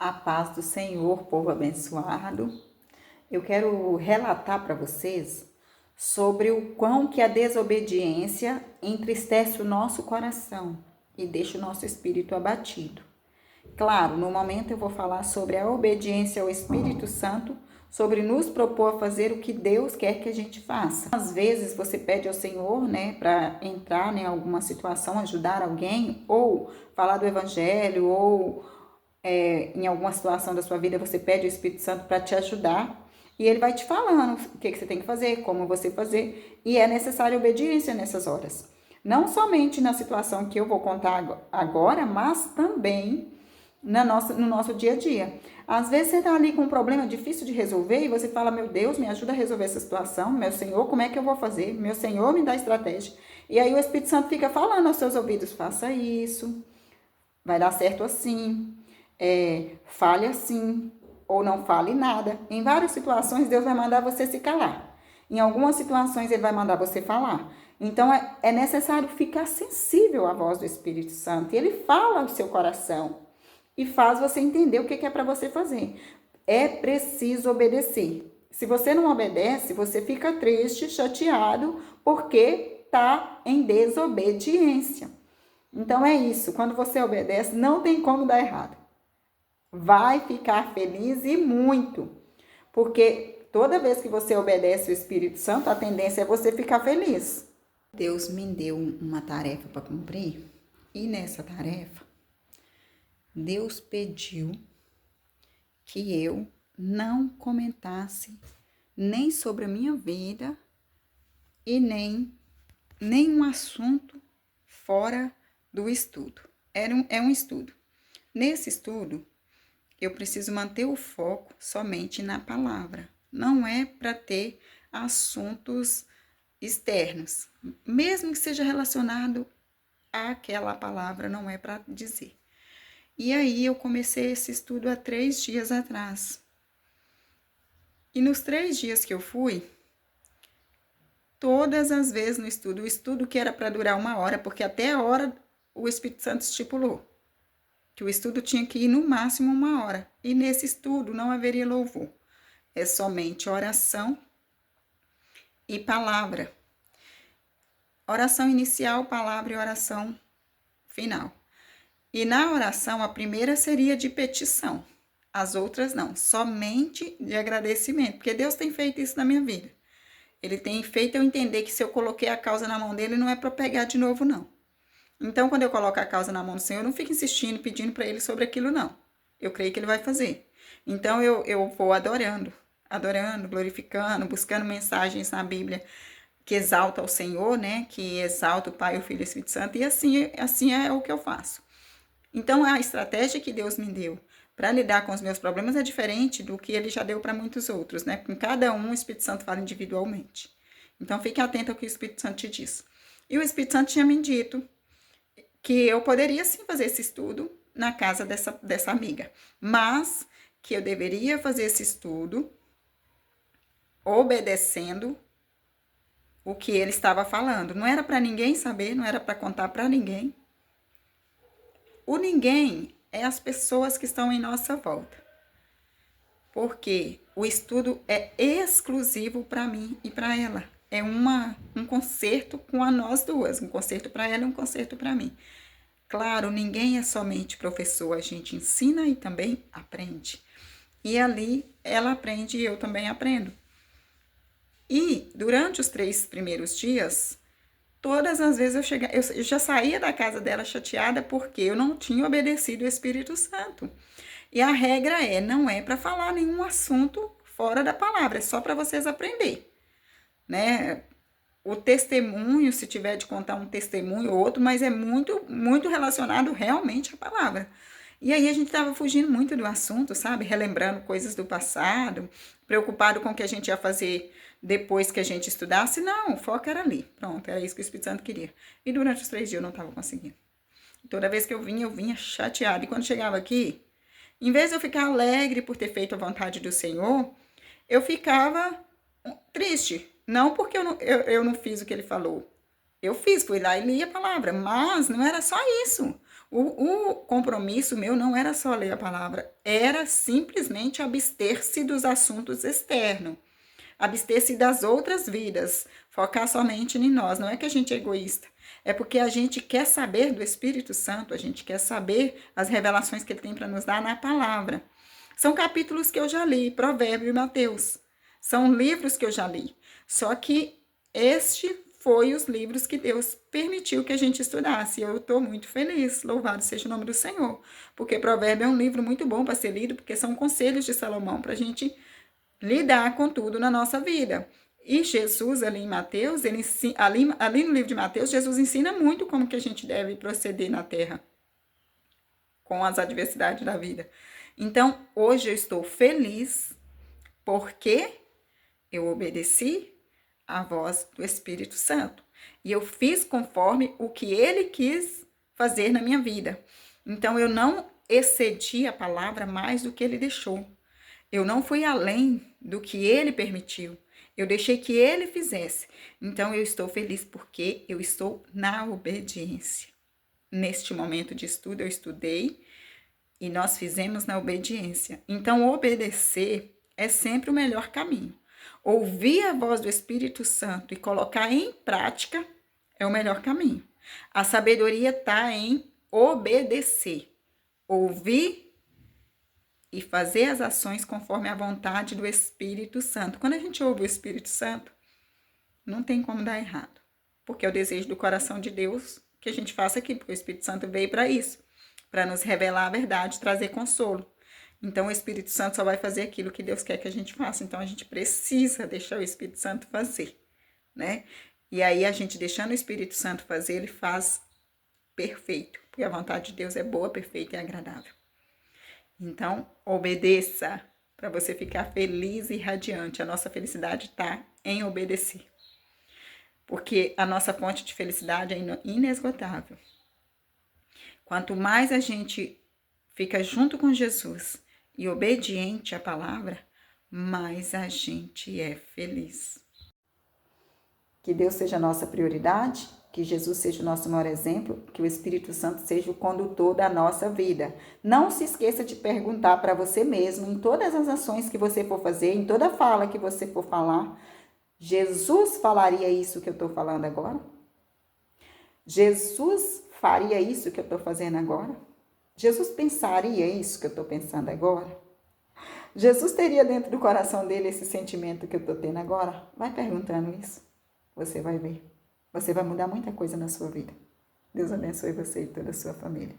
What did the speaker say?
A paz do Senhor, povo abençoado. Eu quero relatar para vocês sobre o quão que a desobediência entristece o nosso coração e deixa o nosso espírito abatido. Claro, no momento eu vou falar sobre a obediência ao Espírito Santo, sobre nos propor a fazer o que Deus quer que a gente faça. Às vezes você pede ao Senhor, para entrar em alguma situação, ajudar alguém, ou falar do Evangelho, ou em alguma situação da sua vida você pede ao Espírito Santo para te ajudar e ele vai te falando o que você tem que fazer, como você fazer, e é necessária obediência nessas horas. Não somente na situação que eu vou contar agora, mas também no nosso dia a dia. Às vezes você está ali com um problema difícil de resolver e você fala, meu Deus, me ajuda a resolver essa situação, meu Senhor, como é que eu vou fazer? Meu Senhor, me dá estratégia. E aí o Espírito Santo fica falando aos seus ouvidos, faça isso, vai dar certo assim, fale assim, ou não fale nada. Em várias situações, Deus vai mandar você se calar. Em algumas situações, Ele vai mandar você falar. Então, é necessário ficar sensível à voz do Espírito Santo. E Ele fala ao seu coração e faz você entender o que é para você fazer. É preciso obedecer. Se você não obedece, você fica triste, chateado, porque está em desobediência. Então, é isso. Quando você obedece, não tem como dar errado. Vai ficar feliz e muito, porque toda vez que você obedece o Espírito Santo, a tendência é você ficar feliz. Deus me deu uma tarefa para cumprir e nessa tarefa, Deus pediu que eu não comentasse nem sobre a minha vida e nem nenhum assunto fora do estudo. É um estudo. Nesse estudo, eu preciso manter o foco somente na palavra. Não é para ter assuntos externos. Mesmo que seja relacionado àquela palavra, não é para dizer. E aí eu comecei esse estudo há 3 dias atrás. E nos 3 dias que eu fui, todas as vezes no estudo, o estudo que era para durar 1 hora, porque até a hora o Espírito Santo estipulou que o estudo tinha que ir no máximo 1 hora. E nesse estudo não haveria louvor. É somente oração e palavra. Oração inicial, palavra e oração final. E na oração, a primeira seria de petição. As outras não, somente de agradecimento. Porque Deus tem feito isso na minha vida. Ele tem feito eu entender que se eu coloquei a causa na mão dele, não é para pegar de novo, não. Então, quando eu coloco a causa na mão do Senhor, eu não fico insistindo, pedindo para Ele sobre aquilo, não. Eu creio que Ele vai fazer. Então, eu vou adorando, glorificando, buscando mensagens na Bíblia que exalta o Senhor, que exalta o Pai, o Filho e o Espírito Santo, e assim é o que eu faço. Então, a estratégia que Deus me deu para lidar com os meus problemas é diferente do que Ele já deu para muitos outros, Com cada um, o Espírito Santo fala individualmente. Então, fique atento ao que o Espírito Santo te diz. E o Espírito Santo tinha me dito que eu poderia sim fazer esse estudo na casa dessa amiga, mas que eu deveria fazer esse estudo obedecendo o que ele estava falando. Não era para ninguém saber, não era para contar para ninguém. O ninguém é as pessoas que estão em nossa volta. Porque o estudo é exclusivo para mim e para ela. É um concerto com a nós duas, um concerto para ela e um concerto para mim. Claro, ninguém é somente professor, a gente ensina e também aprende. E ali ela aprende e eu também aprendo. E durante os 3 primeiros dias, todas as vezes eu já saía da casa dela chateada porque eu não tinha obedecido o Espírito Santo. E a regra não é para falar nenhum assunto fora da palavra, é só para vocês aprenderem, O testemunho, se tiver de contar um testemunho ou outro, mas é muito, muito relacionado realmente à palavra. E aí a gente estava fugindo muito do assunto, sabe? Relembrando coisas do passado, preocupado com o que a gente ia fazer depois que a gente estudasse. Não, o foco era ali. Pronto, era isso que o Espírito Santo queria. E durante os 3 dias eu não estava conseguindo. Toda vez que eu vinha chateada. E quando chegava aqui, em vez de eu ficar alegre por ter feito a vontade do Senhor, eu ficava triste. Não porque eu não fiz o que ele falou. Eu fiz, fui lá e li a palavra. Mas não era só isso. O compromisso meu não era só ler a palavra, era simplesmente abster-se dos assuntos externos, abster-se das outras vidas, focar somente em nós. Não é que a gente é egoísta, é porque a gente quer saber do Espírito Santo, a gente quer saber as revelações que ele tem para nos dar na palavra. São capítulos que eu já li, Provérbio e Mateus. São livros que eu já li. Só que este foi os livros que Deus permitiu que a gente estudasse. E eu estou muito feliz, louvado seja o nome do Senhor. Porque Provérbio é um livro muito bom para ser lido, porque são conselhos de Salomão para a gente lidar com tudo na nossa vida. E Jesus, ali em Mateus, ali no livro de Mateus, Jesus ensina muito como que a gente deve proceder na terra com as adversidades da vida. Então, hoje eu estou feliz porque eu obedeci à voz do Espírito Santo. E eu fiz conforme o que ele quis fazer na minha vida. Então, eu não excedi a palavra mais do que ele deixou. Eu não fui além do que ele permitiu. Eu deixei que ele fizesse. Então, eu estou feliz porque eu estou na obediência. Neste momento de estudo, eu estudei e nós fizemos na obediência. Então, obedecer é sempre o melhor caminho. Ouvir a voz do Espírito Santo e colocar em prática é o melhor caminho. A sabedoria está em obedecer. Ouvir e fazer as ações conforme a vontade do Espírito Santo. Quando a gente ouve o Espírito Santo, não tem como dar errado. Porque é o desejo do coração de Deus que a gente faça aqui, porque o Espírito Santo veio para isso, para nos revelar a verdade, trazer consolo. Então, o Espírito Santo só vai fazer aquilo que Deus quer que a gente faça. Então, a gente precisa deixar o Espírito Santo fazer, né? E aí, a gente deixando o Espírito Santo fazer, ele faz perfeito. Porque a vontade de Deus é boa, perfeita e agradável. Então, obedeça para você ficar feliz e radiante. A nossa felicidade está em obedecer. Porque a nossa fonte de felicidade é inesgotável. Quanto mais a gente fica junto com Jesus e obediente à palavra, mais a gente é feliz. Que Deus seja a nossa prioridade, que Jesus seja o nosso maior exemplo, que o Espírito Santo seja o condutor da nossa vida. Não se esqueça de perguntar para você mesmo, em todas as ações que você for fazer, em toda fala que você for falar, Jesus falaria isso que eu estou falando agora? Jesus faria isso que eu estou fazendo agora? Jesus pensaria isso que eu estou pensando agora? Jesus teria dentro do coração dele esse sentimento que eu estou tendo agora? Vai perguntando isso. Você vai ver. Você vai mudar muita coisa na sua vida. Deus abençoe você e toda a sua família.